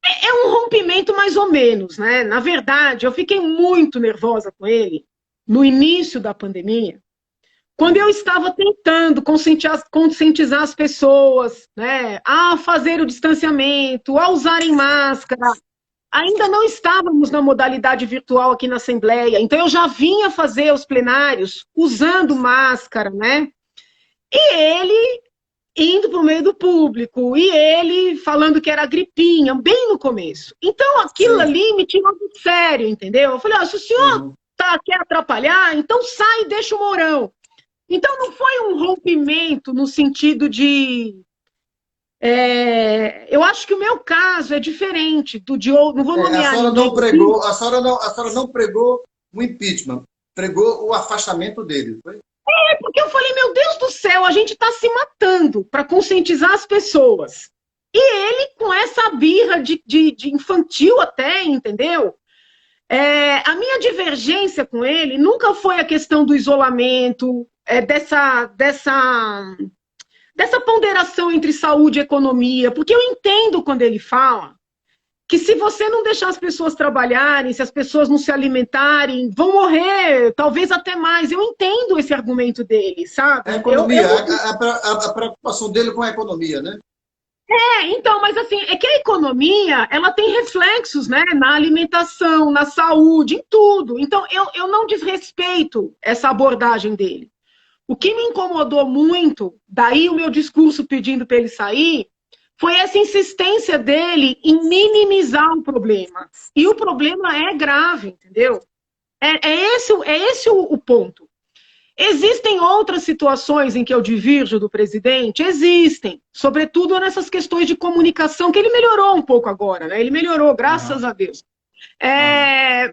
É um rompimento mais ou menos, né? Na verdade, eu fiquei muito nervosa com ele no início da pandemia, quando eu estava tentando conscientizar as pessoas, né, a fazer o distanciamento, a usarem máscara. Ainda não estávamos na modalidade virtual aqui na Assembleia, então eu já vinha fazer os plenários usando máscara, né? E ele indo para o meio do público, e ele falando que era gripinha, bem no começo. Então, aquilo ali me tirou do sério, entendeu? Eu falei, se o senhor quer atrapalhar, então sai e deixa o Mourão. Então, não foi um rompimento no sentido de... eu acho que o meu caso é diferente do de outro. Não vou nomear. A senhora não pregou o impeachment, pregou o afastamento dele, foi? Porque eu falei, meu Deus do céu, a gente está se matando para conscientizar as pessoas. E ele, com essa birra de infantil até, entendeu? A minha divergência com ele nunca foi a questão do isolamento, dessa ponderação entre saúde e economia, porque eu entendo quando ele fala que se você não deixar as pessoas trabalharem, se as pessoas não se alimentarem, vão morrer, talvez até mais. Eu entendo esse argumento dele, sabe? A economia, a preocupação dele com a economia, né? Então, mas assim, é que a economia, ela tem reflexos, né, na alimentação, na saúde, em tudo. Então, eu não desrespeito essa abordagem dele. O que me incomodou muito, daí o meu discurso pedindo para ele sair, foi essa insistência dele em minimizar o problema. E o problema é grave, entendeu? É esse o ponto. Existem outras situações em que eu divirjo do presidente? Existem. Sobretudo nessas questões de comunicação, que ele melhorou um pouco agora, né? Ele melhorou, graças a Deus.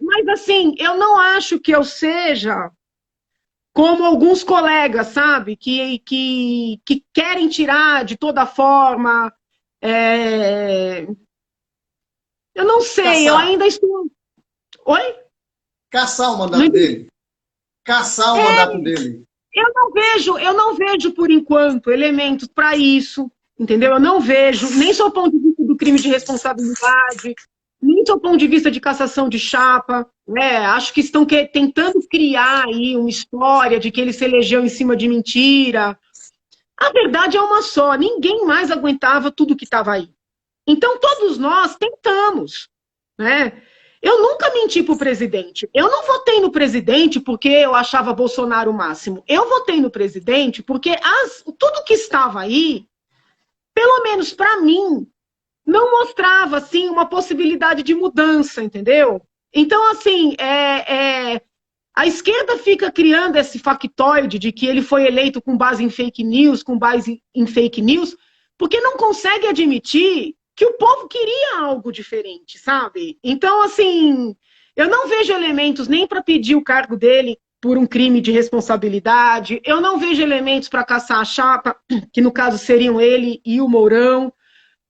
Mas, assim, eu não acho que eu seja como alguns colegas, sabe? Que querem tirar de toda forma. Eu não sei, Caçar. eu ainda estou... Oi? Caçar o mandato dele. Caçar o mandato dele. Eu não vejo, por enquanto, elementos para isso, entendeu? Eu não vejo, nem sob o ponto de vista do crime de responsabilidade, nem sob o ponto de vista de cassação de chapa, né? Acho que estão tentando criar aí uma história de que ele se elegeu em cima de mentira. A verdade é uma só, ninguém mais aguentava tudo que estava aí. Então, todos nós tentamos, né? Eu nunca menti para o presidente. Eu não votei no presidente porque eu achava Bolsonaro o máximo. Eu votei no presidente porque tudo que estava aí, pelo menos para mim, não mostrava assim, uma possibilidade de mudança, entendeu? Então, assim, a esquerda fica criando esse factoide de que ele foi eleito com base em fake news, porque não consegue admitir que o povo queria algo diferente, sabe? Então, assim, eu não vejo elementos nem para pedir o cargo dele por um crime de responsabilidade, eu não vejo elementos para caçar a chapa, que no caso seriam ele e o Mourão.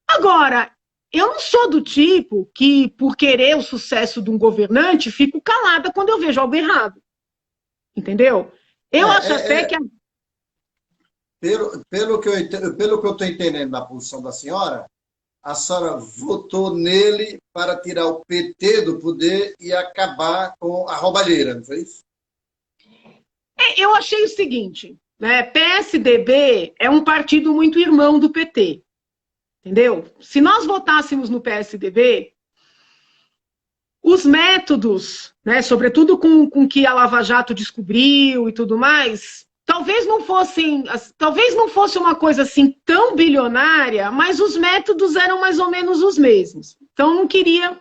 Agora, eu não sou do tipo que, por querer o sucesso de um governante, fico calada quando eu vejo algo errado. Entendeu? Eu acho até que... Pelo que eu estou entendendo da posição da senhora, a senhora votou nele para tirar o PT do poder e acabar com a roubalheira, não foi isso? Eu achei o seguinte, né? PSDB é um partido muito irmão do PT, entendeu? Se nós votássemos no PSDB, os métodos, né, sobretudo com que a Lava Jato descobriu e tudo mais, talvez não fosse uma coisa assim tão bilionária, mas os métodos eram mais ou menos os mesmos. Então não queria.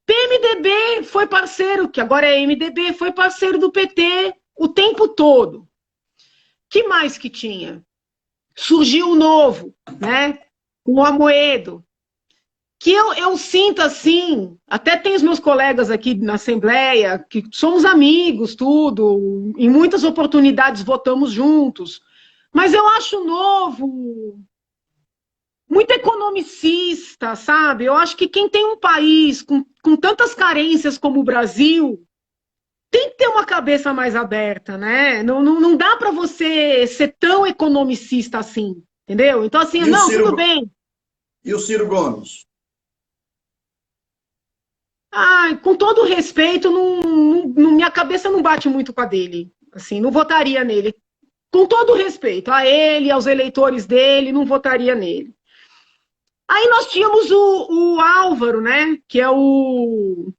PMDB foi parceiro, que agora é MDB, foi parceiro do PT o tempo todo. Que mais que tinha? Surgiu o Novo, né? Com o Amoedo. Que eu sinto assim, até tem os meus colegas aqui na Assembleia, que somos amigos, tudo, em muitas oportunidades votamos juntos, mas eu acho o Novo muito economicista, sabe? Eu acho que quem tem um país com tantas carências como o Brasil, tem que ter uma cabeça mais aberta, né? Não dá para você ser tão economicista assim, entendeu? Então assim, não, tudo bem. E o Ciro Gomes? Com todo respeito, minha cabeça não bate muito com a dele. Assim, não votaria nele. Com todo respeito a ele, aos eleitores dele, não votaria nele. Aí nós tínhamos o Álvaro, né? Que é o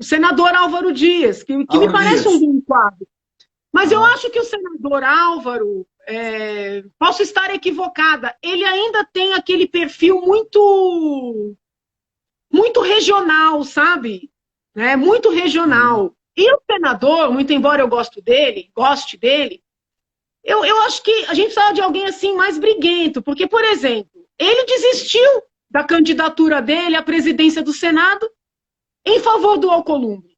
senador Álvaro Dias, que me parece um bom quadro. Mas eu acho que o senador Álvaro, posso estar equivocada, ele ainda tem aquele perfil muito regional, sabe? Muito regional. E o senador, muito embora eu goste dele, eu acho que a gente precisava de alguém assim mais briguento, porque, por exemplo, ele desistiu da candidatura dele à presidência do Senado em favor do Alcolumbre.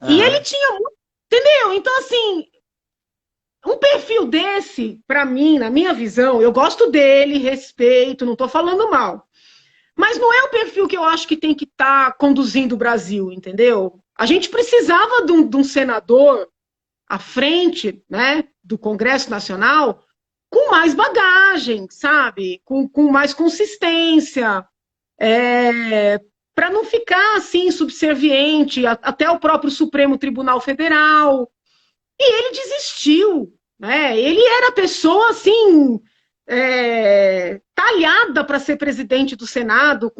E ele tinha muito... Entendeu? Então, assim, um perfil desse, para mim, na minha visão, eu gosto dele, respeito, não estou falando mal. Mas não é o perfil que eu acho que tem que estar conduzindo o Brasil, entendeu? A gente precisava de um senador à frente, né, do Congresso Nacional com mais bagagem, sabe? Com mais consistência. para não ficar assim subserviente até o próprio Supremo Tribunal Federal. E ele desistiu, né? Ele era pessoa assim talhada para ser presidente do Senado,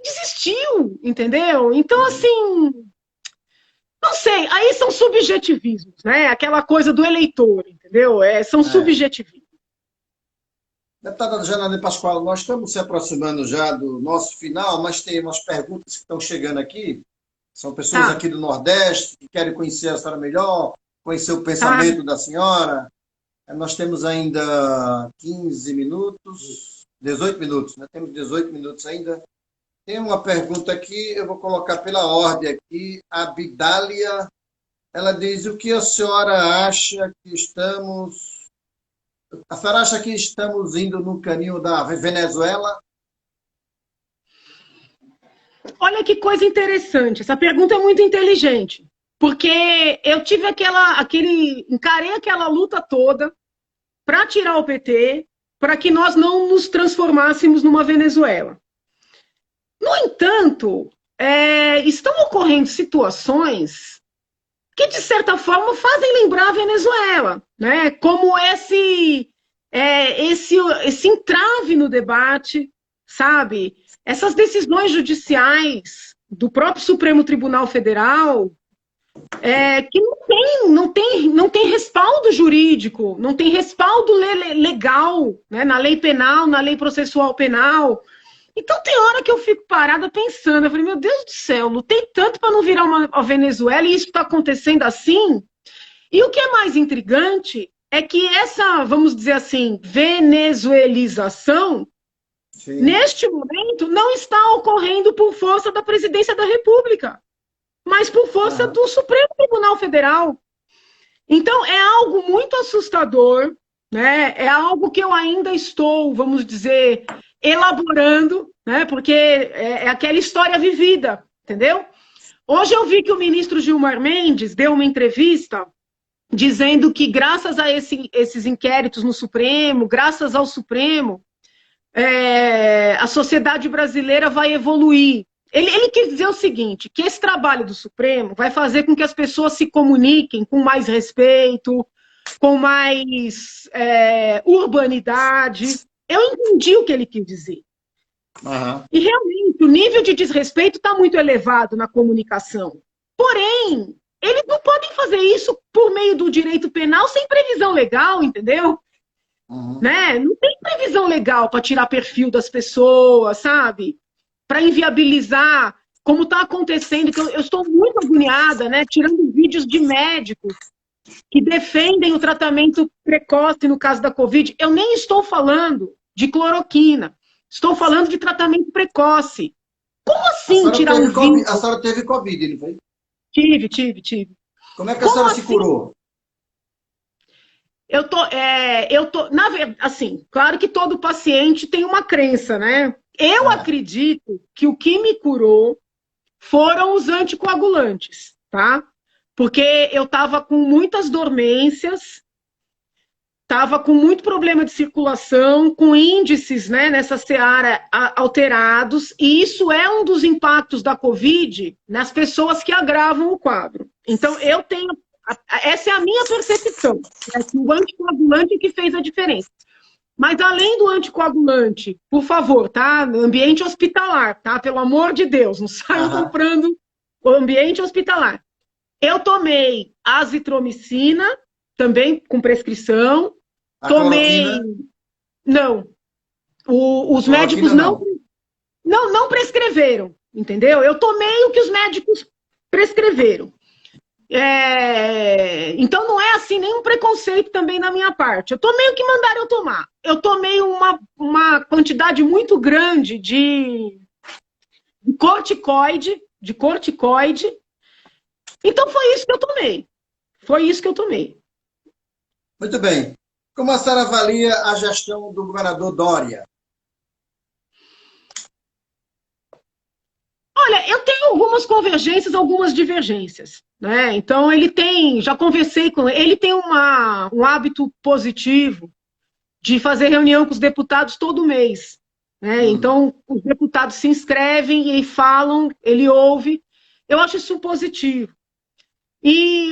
desistiu, entendeu? Então assim, não sei, aí são subjetivismos, né? Aquela coisa do eleitor, entendeu? São subjetivismos. Deputada Janaína Pascoal, nós estamos se aproximando já do nosso final, mas tem umas perguntas que estão chegando aqui. São pessoas aqui do Nordeste que querem conhecer a senhora melhor, conhecer o pensamento da senhora. Nós temos ainda 15 minutos, 18 minutos, né? Temos 18 minutos ainda. Tem uma pergunta aqui, eu vou colocar pela ordem aqui. A Bidália, ela diz: o que a senhora acha que estamos... A senhora acha que estamos indo no caminho da Venezuela? Olha que coisa interessante. Essa pergunta é muito inteligente. Porque eu tive encarei aquela luta toda para tirar o PT, para que nós não nos transformássemos numa Venezuela. No entanto, estão ocorrendo situações que, de certa forma, fazem lembrar a Venezuela, né? Como esse entrave no debate, sabe? Essas decisões judiciais do próprio Supremo Tribunal Federal, que não tem respaldo jurídico, não tem respaldo legal, né? Na lei penal, na lei processual penal. Então tem hora que eu fico parada pensando, eu falei, meu Deus do céu, lutei tanto para não virar uma Venezuela e isso está acontecendo assim. E o que é mais intrigante é que essa, vamos dizer assim, venezuelização, sim, neste momento, não está ocorrendo por força da presidência da República, mas por força do Supremo Tribunal Federal. Então é algo muito assustador, né? É algo que eu ainda estou, vamos dizer, elaborando, né? Porque é aquela história vivida, entendeu? Hoje eu vi que o ministro Gilmar Mendes deu uma entrevista dizendo que graças a esses inquéritos no Supremo, graças ao Supremo, a sociedade brasileira vai evoluir. Ele quis dizer o seguinte, que esse trabalho do Supremo vai fazer com que as pessoas se comuniquem com mais respeito, com mais urbanidade. Eu entendi o que ele quis dizer. Uhum. E realmente, o nível de desrespeito está muito elevado na comunicação. Porém, eles não podem fazer isso por meio do direito penal sem previsão legal, entendeu? Uhum. Né? Não tem previsão legal para tirar perfil das pessoas, sabe? Para inviabilizar, como está acontecendo, que eu estou muito agoniada, né? Tirando vídeos de médicos que defendem o tratamento precoce no caso da Covid. Eu nem estou falando de cloroquina, estou falando de tratamento precoce. Como assim tirar um vídeo? A senhora teve Covid, não foi? Tive. Como é que a senhora se curou? Na verdade, assim, claro que todo paciente tem uma crença, né? Eu acredito que o que me curou foram os anticoagulantes, tá? Porque eu estava com muitas dormências, estava com muito problema de circulação, com índices, né, nessa seara alterados, e isso é um dos impactos da Covid nas pessoas que agravam o quadro. Então, essa é a minha percepção, é que o anticoagulante é que fez a diferença. Mas além do anticoagulante, por favor, tá? Ambiente hospitalar, tá? Pelo amor de Deus, não saiam comprando o ambiente hospitalar. Eu tomei azitromicina, também com prescrição. Tomei... Não. Os médicos não prescreveram, entendeu? Eu tomei o que os médicos prescreveram. Então não é assim nenhum preconceito também da minha parte. Eu tomei o que mandaram eu tomar. Eu tomei uma quantidade muito grande de corticoide. Então foi isso que eu tomei. Muito bem. Como a senhora avalia a gestão do governador Dória? Olha, eu tenho algumas convergências, algumas divergências, né? Então já conversei com ele tem um hábito positivo de fazer reunião com os deputados todo mês. né? Então, os deputados se inscrevem e falam, ele ouve. Eu acho isso positivo.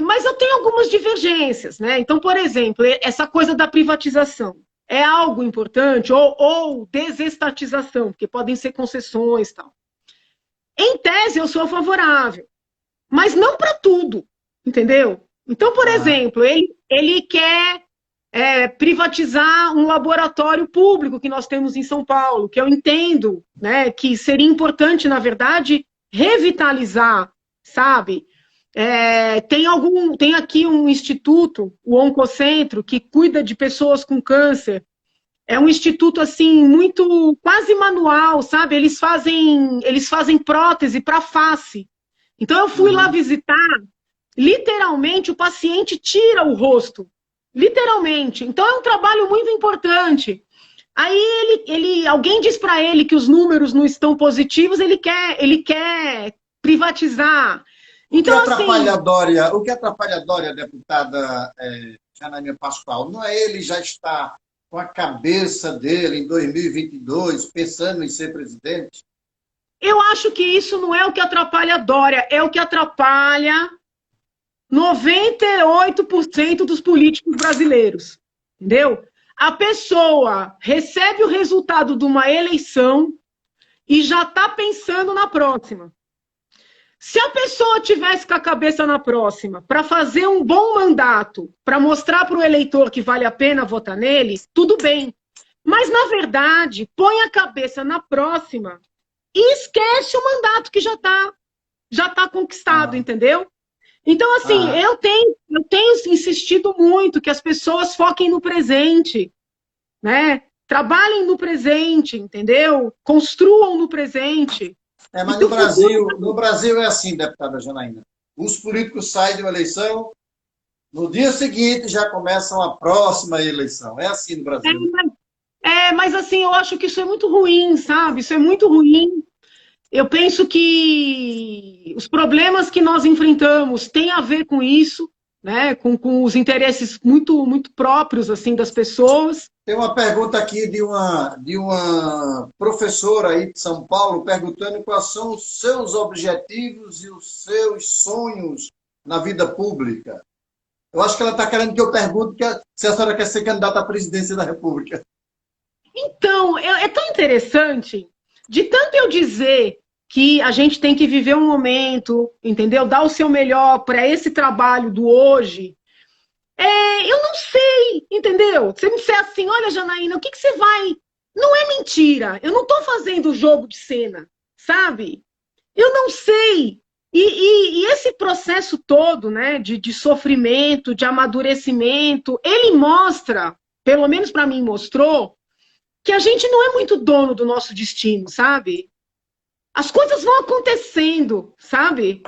Mas eu tenho algumas divergências, né? Então, por exemplo, essa coisa da privatização é algo importante, ou desestatização, porque podem ser concessões e tal. Em tese, eu sou favorável, mas não para tudo, entendeu? Então, por exemplo, ele quer privatizar um laboratório público que nós temos em São Paulo, que eu entendo, né, que seria importante, na verdade, revitalizar, sabe? Tem aqui um instituto, o Oncocentro, que cuida de pessoas com câncer. É um instituto assim muito quase manual, sabe? Eles fazem prótese para face. Então eu fui lá visitar, literalmente o paciente tira o rosto, literalmente. Então é um trabalho muito importante. Aí alguém diz para ele que os números não estão positivos, ele quer privatizar. Então, O que atrapalha a Dória, deputada Janaína Pascoal? Não é ele já estar com a cabeça dele em 2022, pensando em ser presidente? Eu acho que isso não é o que atrapalha a Dória, é o que atrapalha 98% dos políticos brasileiros, entendeu? A pessoa recebe o resultado de uma eleição e já está pensando na próxima. Se a pessoa tivesse com a cabeça na próxima para fazer um bom mandato, para mostrar para o eleitor que vale a pena votar nele, tudo bem. Mas, na verdade, põe a cabeça na próxima e esquece o mandato que já tá conquistado, entendeu? Então, assim, eu tenho insistido muito que as pessoas foquem no presente, né? Trabalhem no presente, entendeu? Construam no presente. Mas no Brasil é assim, deputada Janaína. Os políticos saem de uma eleição, no dia seguinte já começam a próxima eleição. É assim no Brasil. Mas assim, eu acho que isso é muito ruim, sabe? Isso é muito ruim. Eu penso que os problemas que nós enfrentamos têm a ver com isso, né? Com os interesses muito, muito próprios assim das pessoas. Tem uma pergunta aqui de uma professora aí de São Paulo perguntando quais são os seus objetivos e os seus sonhos na vida pública. Eu acho que ela está querendo que eu pergunte se a senhora quer ser candidata à presidência da República. Então, é tão interessante, de tanto eu dizer que a gente tem que viver um momento, entendeu? Dar o seu melhor para esse trabalho do hoje. Eu não sei, entendeu? Você me disser assim, olha, Janaína, o que você vai... Não é mentira, eu não estou fazendo jogo de cena, sabe? Eu não sei. E esse processo todo, né, de sofrimento, de amadurecimento, ele mostra, pelo menos para mim mostrou, que a gente não é muito dono do nosso destino, sabe? As coisas vão acontecendo, sabe?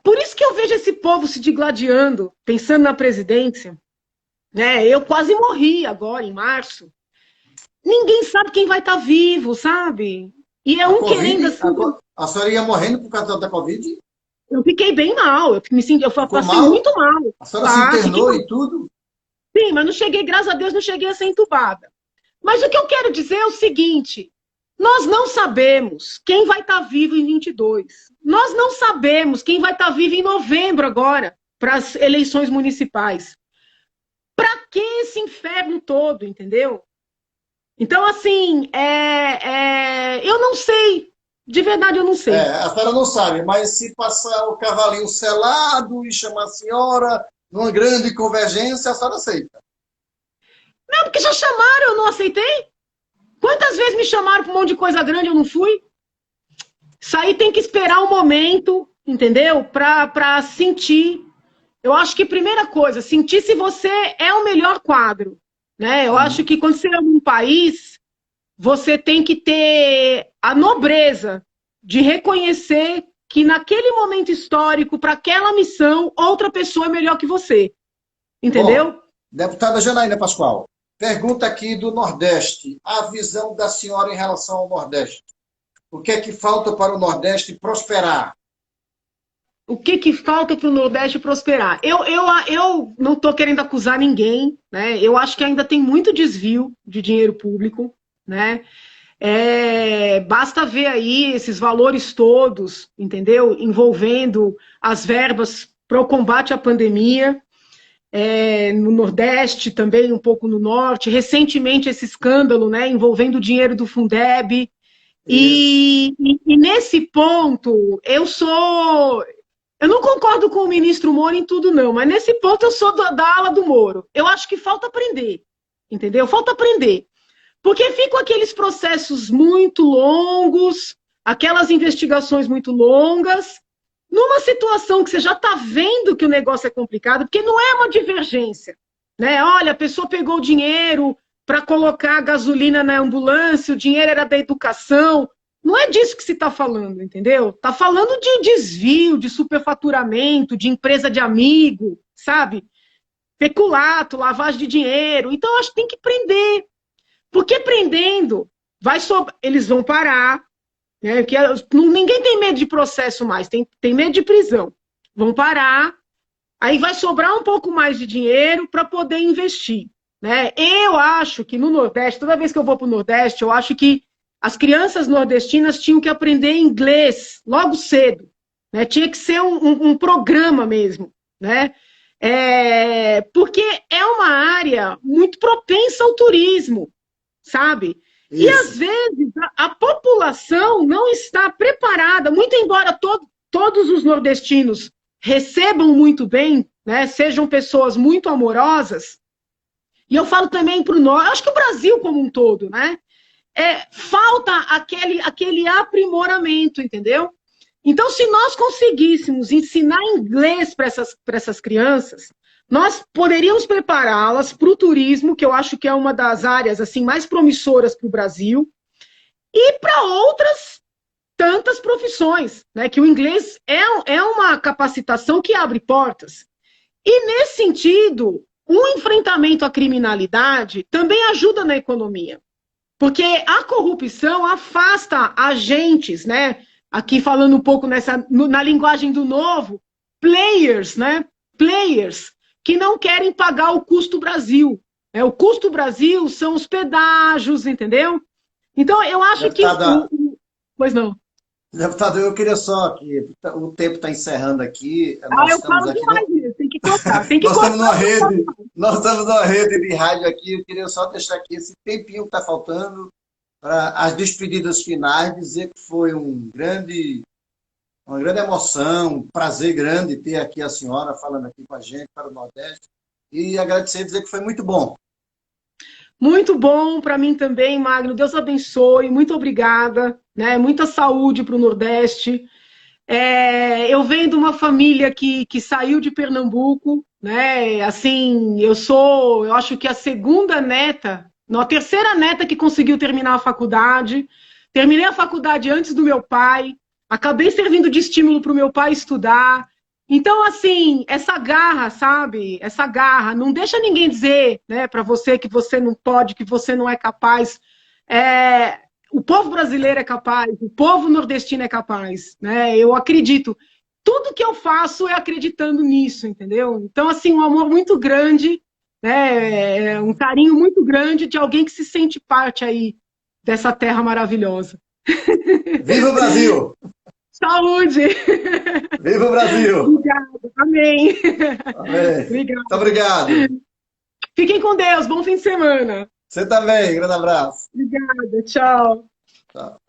Por isso que eu vejo esse povo se digladiando, pensando na presidência. Eu quase morri agora, em março. Ninguém sabe quem vai estar vivo, sabe? E é querendo assim... A senhora ia morrendo por causa da Covid? Eu fiquei bem mal, eu passei muito mal. A senhora se internou e tudo? Sim, mas não cheguei, graças a Deus, não cheguei a ser entubada. Mas o que eu quero dizer é o seguinte... Nós não sabemos quem vai estar vivo em 22. Nós não sabemos quem vai estar vivo em novembro agora, para as eleições municipais. Para que esse inferno todo, entendeu? Então, assim, eu não sei. De verdade, eu não sei. A senhora não sabe, mas se passar o cavalinho selado e chamar a senhora numa grande convergência, a senhora aceita. Não, porque já chamaram, eu não aceitei. Quantas vezes me chamaram para um monte de coisa grande e eu não fui? Isso aí tem que esperar um momento, entendeu? Para sentir. Eu acho que, primeira coisa, sentir se você é o melhor quadro. Né? Eu acho que quando você ama um país, você tem que ter a nobreza de reconhecer que naquele momento histórico, para aquela missão, outra pessoa é melhor que você. Entendeu? Bom, deputada Janaína Pascoal. Pergunta aqui do Nordeste. A visão da senhora em relação ao Nordeste. O que é que falta para o Nordeste prosperar? O que falta para o Nordeste prosperar? Eu não estou querendo acusar ninguém, né? Eu acho que ainda tem muito desvio de dinheiro público, né? Basta ver aí esses valores todos, entendeu? Envolvendo as verbas para o combate à pandemia, no Nordeste, também um pouco no Norte. Recentemente, esse escândalo, né, envolvendo o dinheiro do Fundeb. E nesse ponto, eu não concordo com o ministro Moro em tudo, não, mas nesse ponto eu sou da ala do Moro. Eu acho que falta aprender, entendeu? Falta aprender. Porque ficam aqueles processos muito longos, aquelas investigações muito longas, numa situação que você já está vendo que o negócio é complicado, porque não é uma divergência, né? Olha, a pessoa pegou o dinheiro para colocar gasolina na ambulância, o dinheiro era da educação. Não é disso que se está falando, entendeu? Está falando de desvio, de superfaturamento, de empresa de amigo, sabe? Peculato, lavagem de dinheiro. Então, acho que tem que prender. Porque prendendo, eles vão parar, né? Que ninguém tem medo de processo mais, tem medo de prisão. Vão parar, aí vai sobrar um pouco mais de dinheiro para poder investir, né? Eu acho que no Nordeste, toda vez que eu vou para o Nordeste, eu acho que as crianças nordestinas tinham que aprender inglês logo cedo, né? Tinha que ser um programa mesmo, né? Porque é uma área muito propensa ao turismo, sabe? Isso. E às vezes a população não está preparada, muito embora todos os nordestinos recebam muito bem, né? Sejam pessoas muito amorosas. E eu falo também para o Norte, acho que o Brasil como um todo, né? Falta aquele aprimoramento, entendeu? Então, se nós conseguíssemos ensinar inglês para essas crianças, nós poderíamos prepará-las para o turismo, que eu acho que é uma das áreas assim mais promissoras para o Brasil, e para outras tantas profissões, né? Que o inglês é uma capacitação que abre portas. E, nesse sentido, o enfrentamento à criminalidade também ajuda na economia. Porque a corrupção afasta agentes, né? Aqui falando um pouco na linguagem do novo, players, né? Players que não querem pagar o custo Brasil. O custo Brasil são os pedágios, entendeu? Então, eu acho Deputada, que... Pois não. Deputado, eu queria só que o tempo está encerrando aqui. Eu falo demais isso, tem que cortar. Nós estamos numa rede de rádio aqui, eu queria só deixar aqui esse tempinho que está faltando para as despedidas finais, dizer que foi uma grande emoção, um prazer grande ter aqui a senhora falando aqui com a gente para o Nordeste e agradecer e dizer que foi muito bom. Muito bom para mim também, Magno. Deus abençoe, muito obrigada, né? Muita saúde para o Nordeste. Eu venho de uma família que saiu de Pernambuco, né? Assim, eu acho que a segunda neta, não, a terceira neta que conseguiu terminar a faculdade. Terminei a faculdade antes do meu pai, acabei servindo de estímulo para o meu pai estudar. Então, assim, essa garra, sabe? Essa garra, não deixa ninguém dizer, né, para você que você não pode, que você não é capaz. O povo brasileiro é capaz, o povo nordestino é capaz, né? Eu acredito. Tudo que eu faço é acreditando nisso, entendeu? Então, assim, um amor muito grande, né? Um carinho muito grande de alguém que se sente parte aí dessa terra maravilhosa. Viva o Brasil! Saúde! Viva o Brasil! Obrigada, amém. Amém. Muito obrigado. Fiquem com Deus, bom fim de semana. Você também, grande abraço. Obrigada, tchau. Tchau.